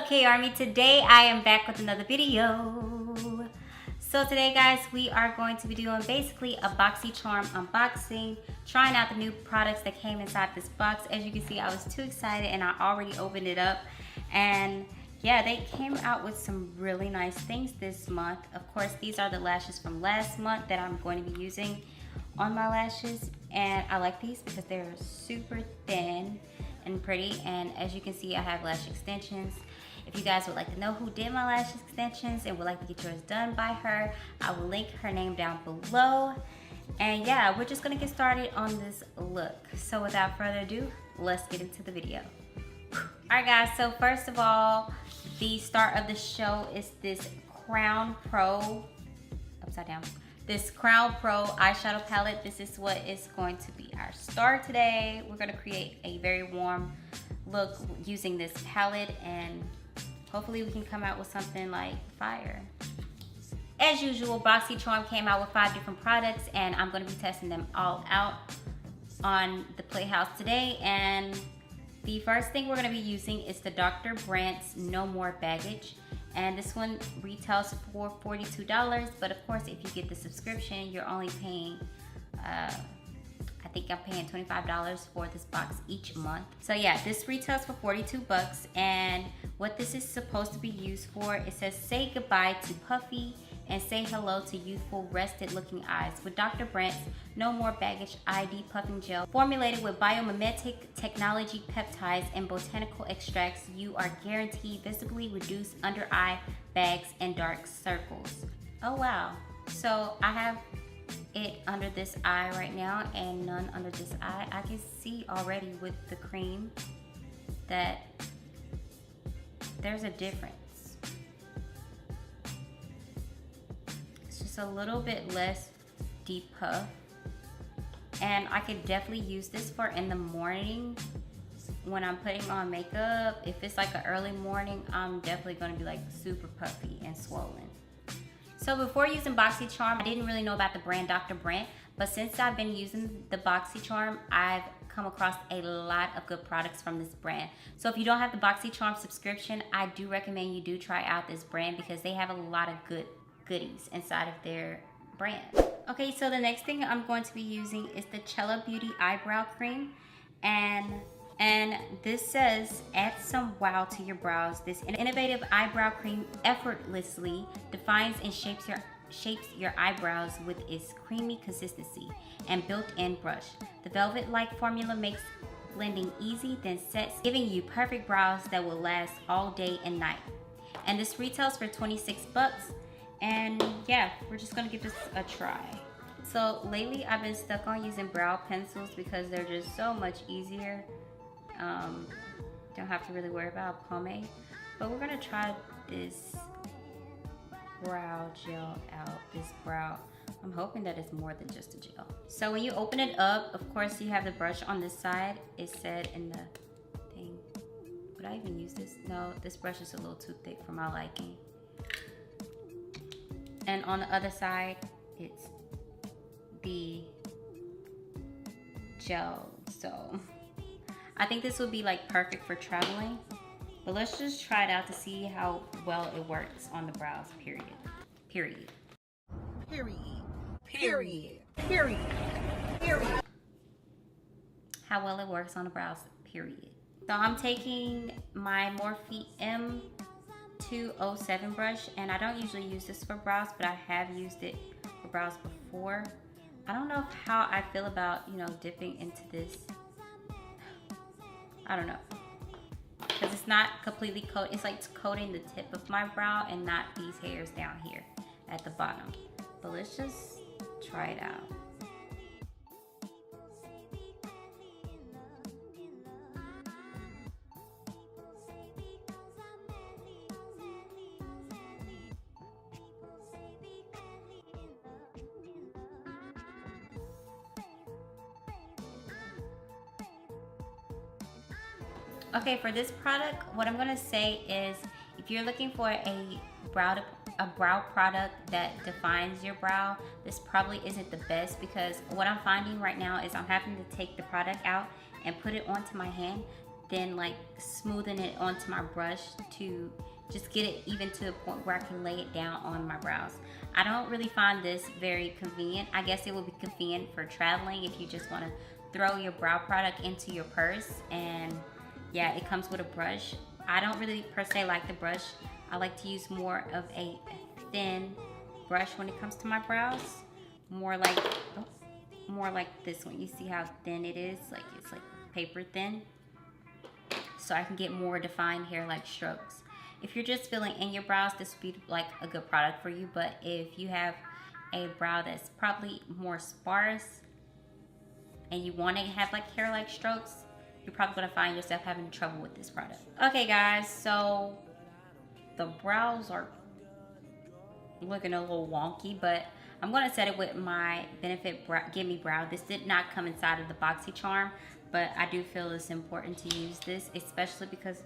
up, K Army? Today I am back with another video. So today guys, we are going to be doing basically a BOXYCHARM unboxing, trying out the new products that came inside this box. As you can see, I was too excited and I already opened it up, and yeah, they came out with some really nice things this month. Of course, these are the lashes from last month that I'm going to be using on my lashes, and I like these because they're super thin and pretty. And as you can see, I have lash extensions. If you guys would like to know who did my lash extensions and would like to get yours done by her, I will link her name down below. And yeah, we're just gonna get started on this look. So without further ado, let's get into the video. Alright guys, so first of all, the start of the show is this Crown Pro, upside down, this Crown Pro eyeshadow palette. This is what is going to be our start today. We're gonna create a very warm look using this palette, and hopefully we can come out with something like fire. As usual, BOXYCHARM came out with 5 different products, and I'm gonna be testing them all out on the Playhouse today. And the first thing we're gonna be using is the Dr. Brandt's No More Baggage. And this one retails for $42, but of course, if you get the subscription, you're only paying, I think I'm paying $25 for this box each month. So yeah, this retails for 42 bucks. And what this is supposed to be used for, it says say goodbye to puffy and say hello to youthful, rested looking eyes with Dr. Brandt's No More Baggage ID Puffing Gel. Formulated with biomimetic technology, peptides, and botanical extracts, you are guaranteed visibly reduced under eye bags and dark circles. Oh wow. So I have it under this eye right now and none under this eye. I can see already with the cream that there's a difference. It's just a little bit less deep puff, and I could definitely use this for in the morning when I'm putting on makeup. If it's like an early morning, I'm definitely going to be like super puffy and swollen. So before using BOXYCHARM, I didn't really know about the brand Dr. Brandt, but since I've been using the BOXYCHARM, I've come across a lot of good products from this brand. So if you don't have the BOXYCHARM subscription, I do recommend you do try out this brand because they have a lot of good goodies inside of their brand. Okay, so the next thing I'm going to be using is the Cella Beauty Eyebrow Cream. And this says, add some wow to your brows. This innovative eyebrow cream effortlessly defines and shapes your eyebrows with its creamy consistency and built-in brush. The velvet-like formula makes blending easy, then sets, giving you perfect brows that will last all day and night. And this retails for 26 bucks. And yeah, we're just gonna give this a try. So lately I've been stuck on using brow pencils because they're just so much easier. Don't have to really worry about pomade, but we're gonna try this brow gel out. This brow, I'm hoping that it's more than just a gel. So when you open it up, of course you have the brush on this side. It said in the thing, would I even use this? No, this brush is a little too thick for my liking. And on the other side, it's the gel. So I think this would be like perfect for traveling, but let's just try it out to see how well it works on the brows, period. Period. Period. Period. Period. Period. How well it works on the brows, period. So I'm taking my Morphe M207 brush, and I don't usually use this for brows, but I have used it for brows before. I don't know how I feel about, dipping into this. I don't know, because it's not completely coated. It's like coating the tip of my brow and not these hairs down here at the bottom. But let's just try it out. Okay, for this product, what I'm gonna say is, if you're looking for a brow product that defines your brow, this probably isn't the best, because what I'm finding right now is I'm having to take the product out and put it onto my hand. then like smoothing it onto my brush to just get it even to the point where I can lay it down on my brows. I don't really find this very convenient. I guess it will be convenient for traveling if you just want to throw your brow product into your purse. And yeah, it comes with a brush. I don't really per se like the brush. I like to use more of a thin brush when it comes to my brows. More like this one. You see how thin it is? Like it's like paper thin. So I can get more defined hair-like strokes. If you're just filling in your brows, this would be like a good product for you. But if you have a brow that's probably more sparse and you want to have like hair-like strokes, you're probably going to find yourself having trouble with this product. Okay guys, so the brows are looking a little wonky, but I'm going to set it with my Benefit Gimme Brow. This did not come inside of the BOXYCHARM, but I do feel it's important to use this, especially because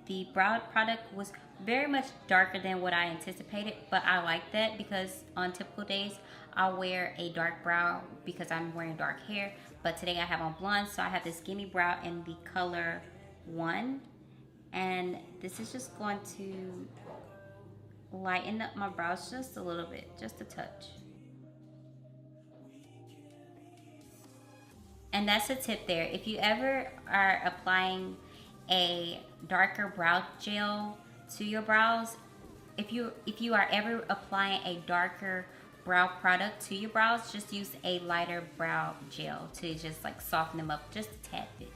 the brow product was very much darker than what I anticipated, but I like that because on typical days, I'll wear a dark brow because I'm wearing dark hair, but today I have on blonde, so I have this Gimme Brow in the color 1, and this is just going to lighten up my brows just a little bit, just a touch. And that's a tip there. If you ever are applying a darker brow gel to your brows, if you are ever applying a darker brow product to your brows, just use a lighter brow gel to just like soften them up just a tad bit.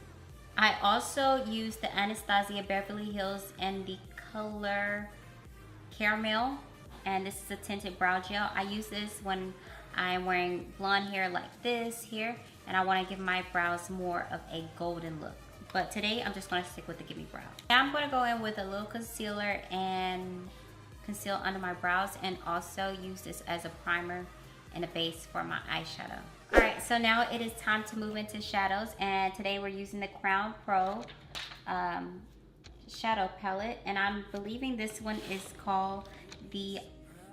I also use the Anastasia Beverly Hills in the color Caramel, and this is a tinted brow gel. I use this when I'm wearing blonde hair like this here, and I want to give my brows more of a golden look. But today I'm just going to stick with the Gimme Brow. Now I'm going to go in with a little concealer and conceal under my brows, and also use this as a primer and a base for my eyeshadow. Alright, so now it is time to move into shadows, and today we're using the Crown Pro shadow palette, and I'm believing this one is called the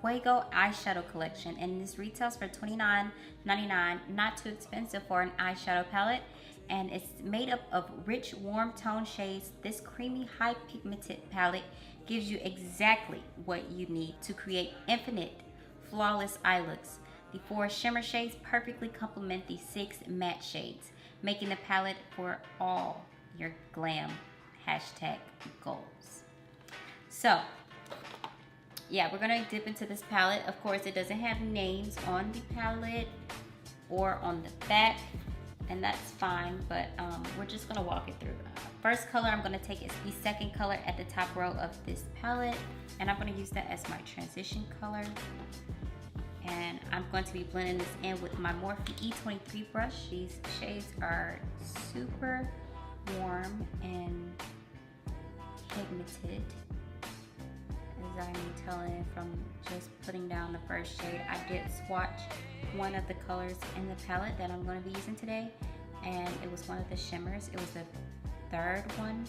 Fuego Eyeshadow Collection, and this retails for $29.99. Not too expensive for an eyeshadow palette, and it's made up of rich warm tone shades. This creamy high pigmented palette gives you exactly what you need to create infinite flawless eye looks. The 4 shimmer shades perfectly complement the 6 matte shades, making the palette for all your glam #goals. So yeah, we're gonna dip into this palette. Of course, it doesn't have names on the palette or on the back, and that's fine, but we're just gonna walk it through. First color I'm gonna take is the second color at the top row of this palette, and I'm gonna use that as my transition color. And I'm going to be blending this in with my Morphe E23 brush. These shades are super warm and pigmented, as I'm telling from just putting down the first shade. I did swatch one of the colors in the palette that I'm going to be using today, and it was one of the shimmers. It was the third one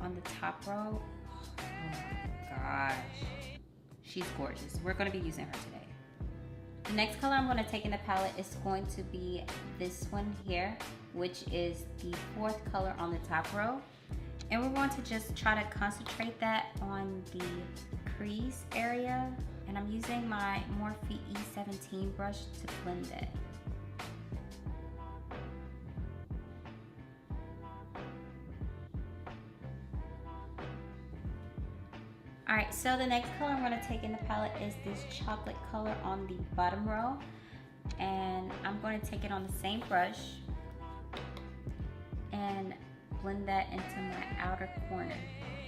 on the top row. Oh my gosh, she's gorgeous. We're going to be using her today. The next color I'm going to take in the palette is going to be this one here, which is the 4th color on the top row. And we're going to just try to concentrate that on the crease area. And I'm using my Morphe E17 brush to blend that. Alright, so the next color I'm going to take in the palette is this chocolate color on the bottom row. And I'm going to take it on the same brush and blend that into my outer corner.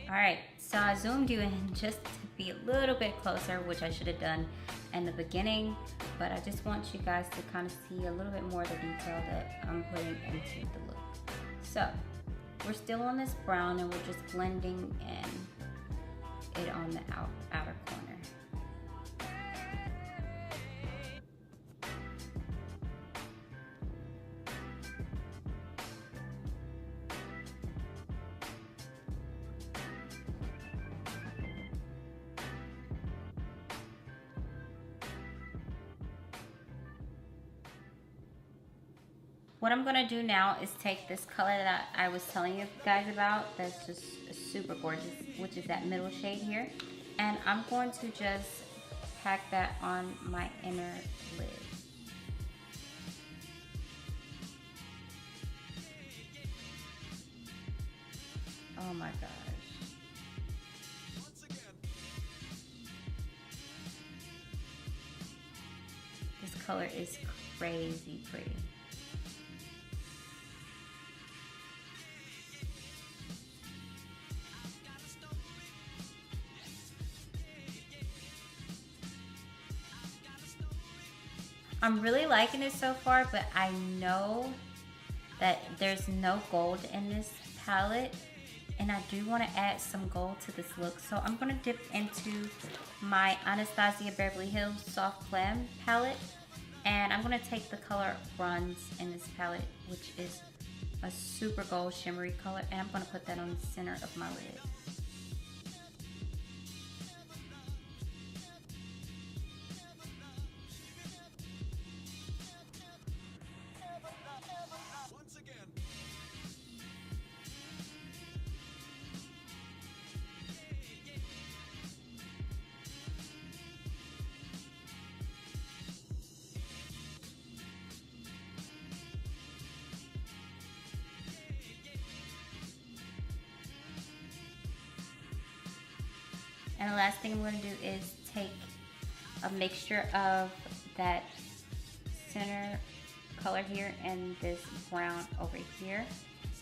Alright, so I zoomed you in just to be a little bit closer, which I should have done in the beginning, but I just want you guys to kind of see a little bit more of the detail that I'm putting into the look. So, we're still on this brown, and we're just blending in it on the outer corner. what I'm gonna do now is take this color that I was telling you guys about, that's just super gorgeous, which is that middle shade here, and I'm going to just pack that on my inner lid. Oh my gosh. This color is crazy pretty. I'm really liking it so far, but I know that there's no gold in this palette, and I do want to add some gold to this look. So I'm going to dip into my Anastasia Beverly Hills Soft Glam palette, and I'm going to take the color Bronze in this palette, which is a super gold shimmery color, and I'm going to put that on the center of my lid. And the last thing I'm going to do is take a mixture of that center color here and this brown over here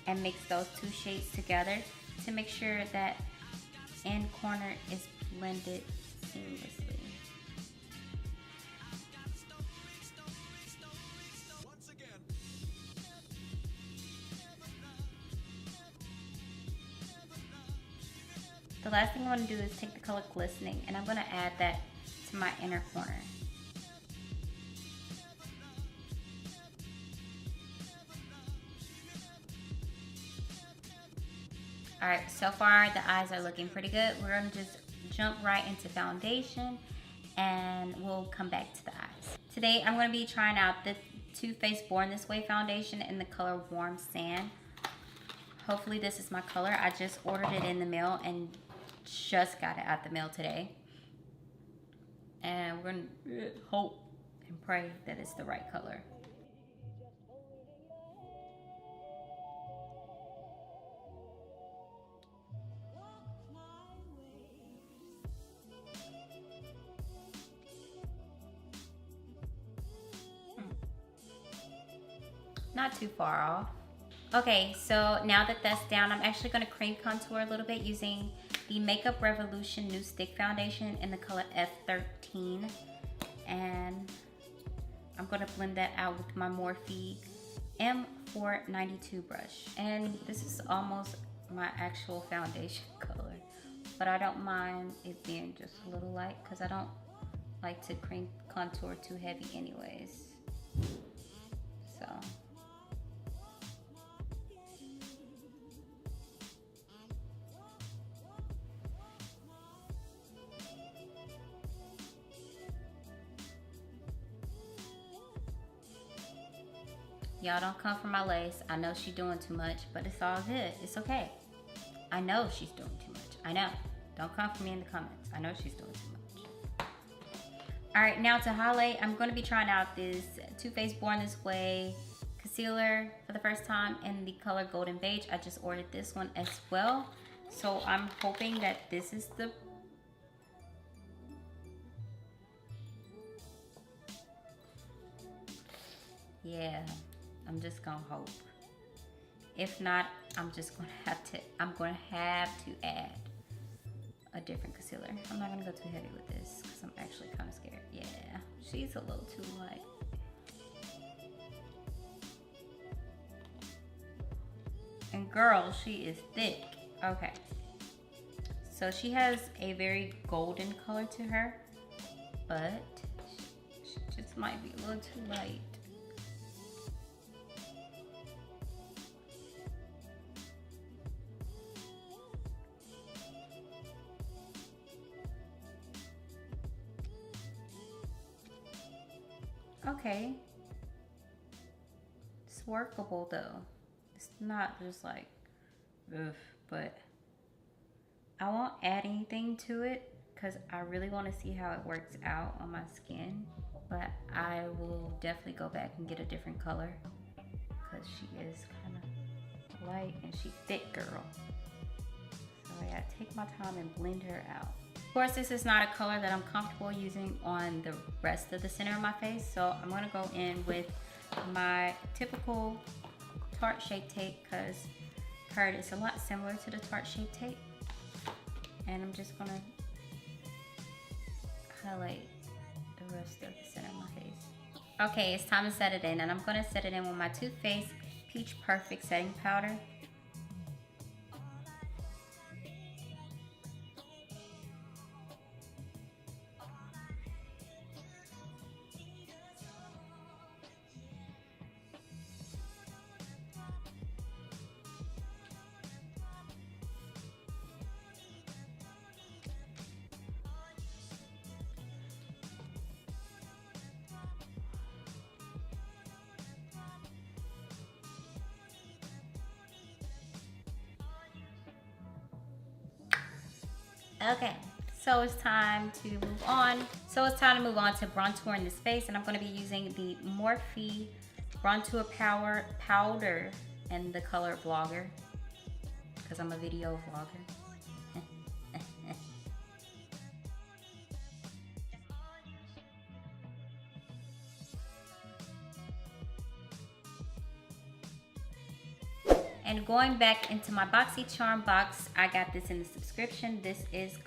and mix those two shades together to make sure that end corner is blended seamlessly. The last thing I'm going to do is take the color Glistening, and I'm going to add that to my inner corner. Alright, so far the eyes are looking pretty good. We're going to just jump right into foundation, and we'll come back to the eyes. Today I'm going to be trying out the Too Faced Born This Way foundation in the color Warm Sand. Hopefully this is my color. I just ordered it in the mail and just got it out the mail today, and we're gonna hope and pray that it's the right color. Not too far off. Okay, so now that that's down, I'm actually going to cream contour a little bit using the Makeup Revolution New Stick Foundation in the color F13. And I'm going to blend that out with my Morphe M492 brush. And this is almost my actual foundation color. But I don't mind it being just a little light because I don't like to cream contour too heavy anyways. So... y'all don't come for my lace. I know she's doing too much, but it's all good. It's okay. I know she's doing too much. I know. Don't come for me in the comments. I know she's doing too much. Alright, now to highlight, I'm going to be trying out this Too Faced Born This Way concealer for the first time in the color Golden Beige. I just ordered this one as well. So I'm hoping that this is the... yeah. I'm just gonna hope. If not, I'm just gonna have to add a different concealer. I'm not gonna go too heavy with this because I'm actually kind of scared. Yeah, she's a little too light. And girl, she is thick. Okay. So she has a very golden color to her, but she just might be a little too light. Okay, workable though. It's not just like, ugh, but I won't add anything to it because I really want to see how it works out on my skin. But I will definitely go back and get a different color because she is kind of light and she thick, girl. So I gotta take my time and blend her out. Of course, this is not a color that I'm comfortable using on the rest of the center of my face, so I'm gonna go in with my typical Tarte Shape Tape because heard it's a lot similar to the Tarte Shape Tape. And I'm just gonna highlight the rest of the center of my face. Okay, it's time to set it in, and I'm gonna set it in with my Too Faced Peach Perfect Setting Powder. Okay, so it's time to move on. So it's time to move on to bronzer in this face, and I'm going to be using the Morphe Bronzer Powder in the color Vlogger because I'm a video vlogger. And going back into my BOXYCHARM box, I got this in the subscription. This is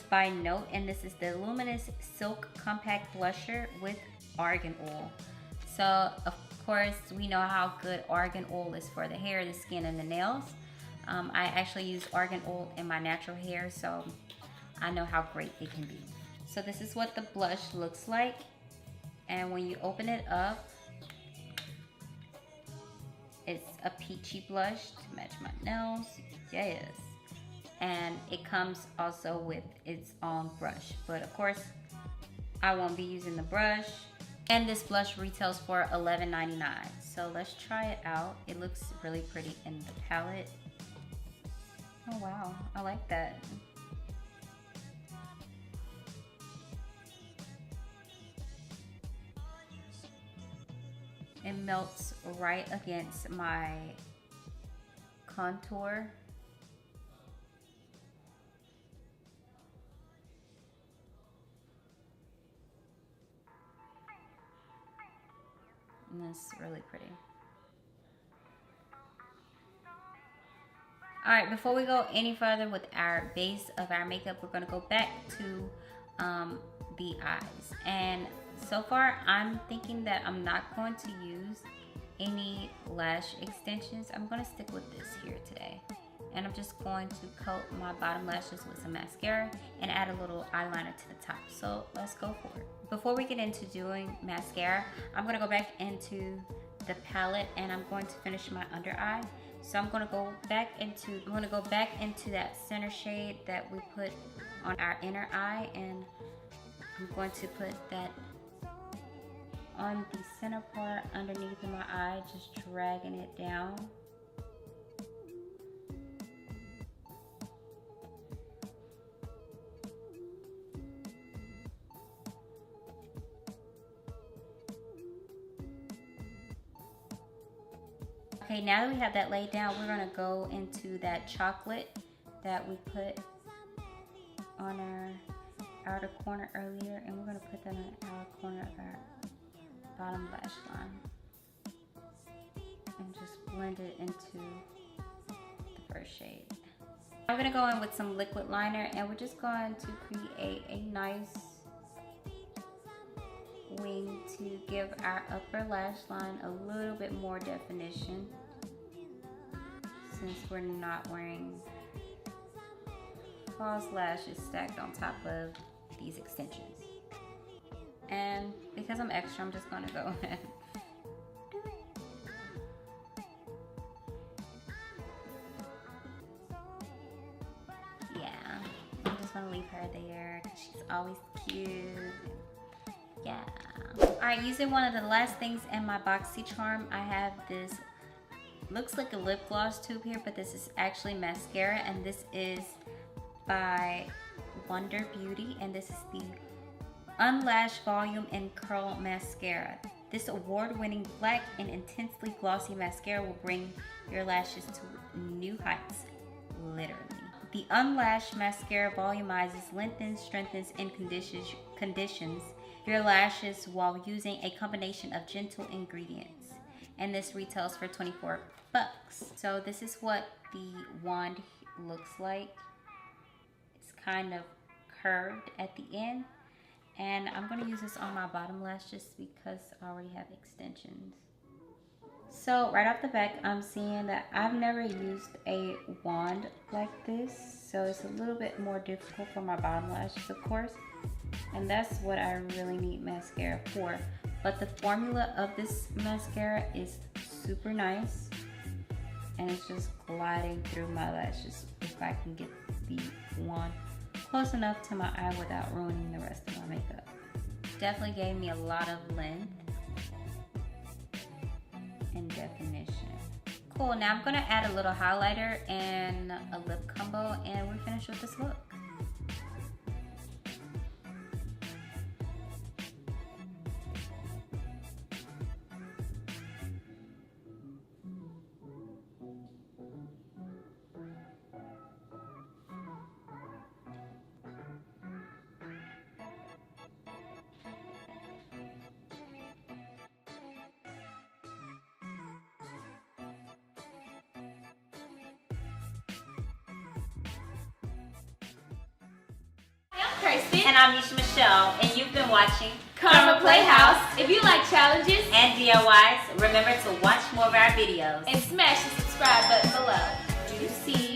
by Note, and this is the Luminous Silk Compact Blusher with argan oil. So, of course, we know how good argan oil is for the hair, the skin, and the nails. I actually use argan oil in my natural hair, so I know how great it can be. So this is what the blush looks like. And when you open it up, it's a peachy blush to match my nails, yes. And it comes also with its own brush. But of course, I won't be using the brush. And this blush retails for $11.99. So let's try it out. It looks really pretty in the palette. Oh wow, I like that. It melts right against my contour. And it's really pretty. All right, before we go any further with our base of our makeup, we're gonna go back to the eyes. And so far, I'm thinking that I'm not going to use any lash extensions. I'm gonna stick with this here today. And I'm just going to coat my bottom lashes with some mascara and add a little eyeliner to the top. So let's go for it. Before we get into doing mascara, I'm gonna go back into the palette and I'm going to finish my under eye. So I'm gonna go back into that center shade that we put on our inner eye, and I'm going to put that on the center part underneath my eye, just dragging it down. Okay, now that we have that laid down, we're gonna go into that chocolate that we put on our outer corner earlier, and we're gonna put that on the outer corner of our bottom lash line and just blend it into the first shade. I'm gonna go in with some liquid liner, and we're just going to create a nice wing to give our upper lash line a little bit more definition, since we're not wearing false lashes stacked on top of these extensions. And because I'm extra, I'm just gonna go ahead. Yeah, I'm just gonna leave her there because she's always cute. Yeah. Alright, using one of the last things in my BOXYCHARM, I have this, looks like a lip gloss tube here, but this is actually mascara, and this is by Wonder Beauty, and this is the Unlash Volume and Curl Mascara. This award-winning black and intensely glossy mascara will bring your lashes to new heights, literally. The Unlash Mascara volumizes, lengthens, strengthens, and conditions your lashes while using a combination of gentle ingredients. And this retails for $24. So this is what the wand looks like. It's kind of curved at the end. And I'm going to use this on my bottom lash just because I already have extensions. So right off the back, I'm seeing that I've never used a wand like this. So it's a little bit more difficult for my bottom lashes, of course. And that's what I really need mascara for. But the formula of this mascara is super nice. And it's just gliding through my lashes if I can get the wand close enough to my eye without ruining the rest of my makeup. Definitely gave me a lot of length and definition. Cool, now I'm gonna add a little highlighter and a lip combo, and we're finished with this look. Kirsten. And I'm Miesha, and you've been watching Karma Playhouse. If you like challenges and DIYs, remember to watch more of our videos and smash the subscribe button below. Juicy.